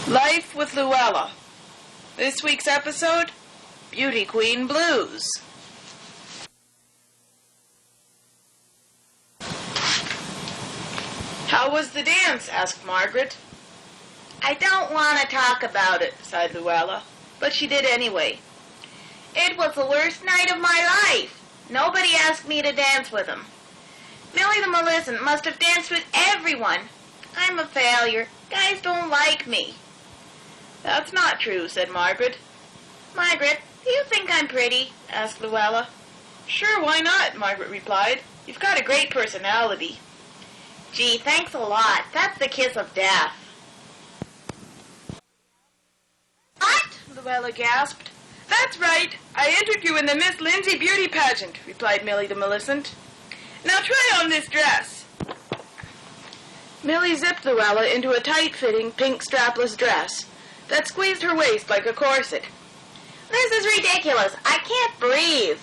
Life with Louella. This week's episode, Beauty Queen Blues. How was the dance? Asked Margaret. I don't want to talk about it, sighed Louella, but she did anyway. It was the worst night of my life. Nobody asked me to dance with him. Millie the Maleficent must have danced with everyone. I'm a failure. Guys don't like me. That's not true, said Margaret. Margaret, do you think I'm pretty? Asked Louella. Sure, why not? Margaret replied. You've got a great personality. Gee, thanks a lot. That's the kiss of death. What? Louella gasped. That's right. I entered you in the Miss Lindsay beauty pageant, replied Millie the Maleficent. Now try on this dress. Millie zipped Louella into a tight-fitting pink strapless dress that squeezed her waist like a corset. This is ridiculous. I can't breathe.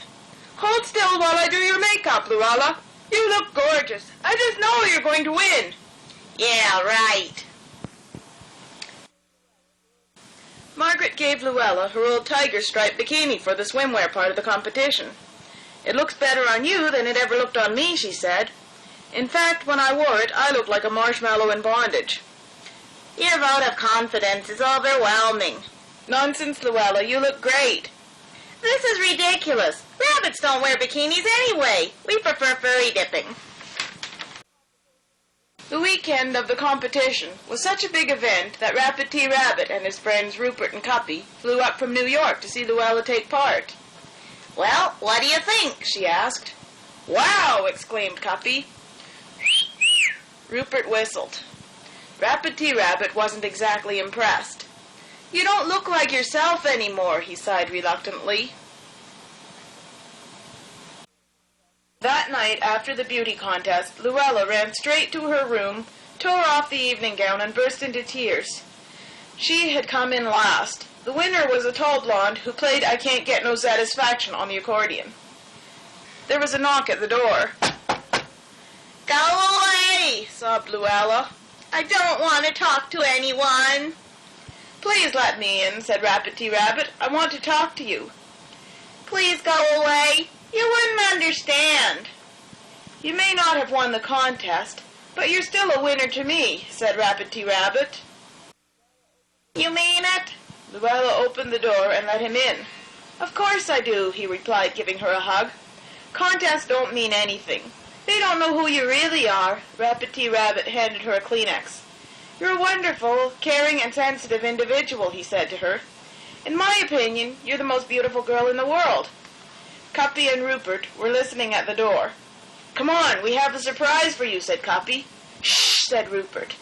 Hold still while I do your makeup, Louella. You look gorgeous. I just know you're going to win. Yeah, right. Margaret gave Louella her old tiger-striped bikini for the swimwear part of the competition. It looks better on you than it ever looked on me, she said. In fact, when I wore it, I looked like a marshmallow in bondage. Your vote of confidence is overwhelming. Nonsense, Louella. You look great. This is ridiculous. Rabbits don't wear bikinis anyway. We prefer furry dipping. The weekend of the competition was such a big event that Rapid T. Rabbit and his friends Rupert and Cuppy flew up from New York to see Louella take part. Well, what do you think? She asked. Wow! Exclaimed Cuppy. Rupert whistled. Rapid T. Rabbit wasn't exactly impressed. You don't look like yourself anymore, he sighed reluctantly. That night, after the beauty contest, Louella ran straight to her room, tore off the evening gown, and burst into tears. She had come in last. The winner was a tall blonde who played I Can't Get No Satisfaction on the accordion. There was a knock at the door. Go away, sobbed Louella. I don't want to talk to anyone. Please let me in, said Rapid T. Rabbit. I want to talk to you. Please go away. You wouldn't understand. You may not have won the contest, but you're still a winner to me, said Rapid T. Rabbit. You mean it? Louella opened the door and let him in. Of course I do, he replied, giving her a hug. Contests don't mean anything. They don't know who you really are. Rapid T. Rabbit handed her a Kleenex. You're a wonderful, caring, and sensitive individual, he said to her. In my opinion, you're the most beautiful girl in the world. Cuppy and Rupert were listening at the door. Come on, we have a surprise for you, said Cuppy. Shh, said Rupert.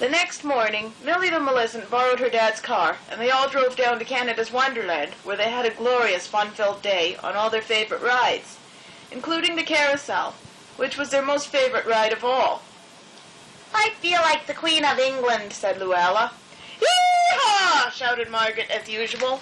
The next morning, Millie the Maleficent borrowed her dad's car, and they all drove down to Canada's Wonderland, where they had a glorious, fun-filled day on all their favorite rides, including the carousel, which was their most favorite ride of all. I feel like the Queen of England, said Louella. Yee-haw! Shouted Margaret as usual.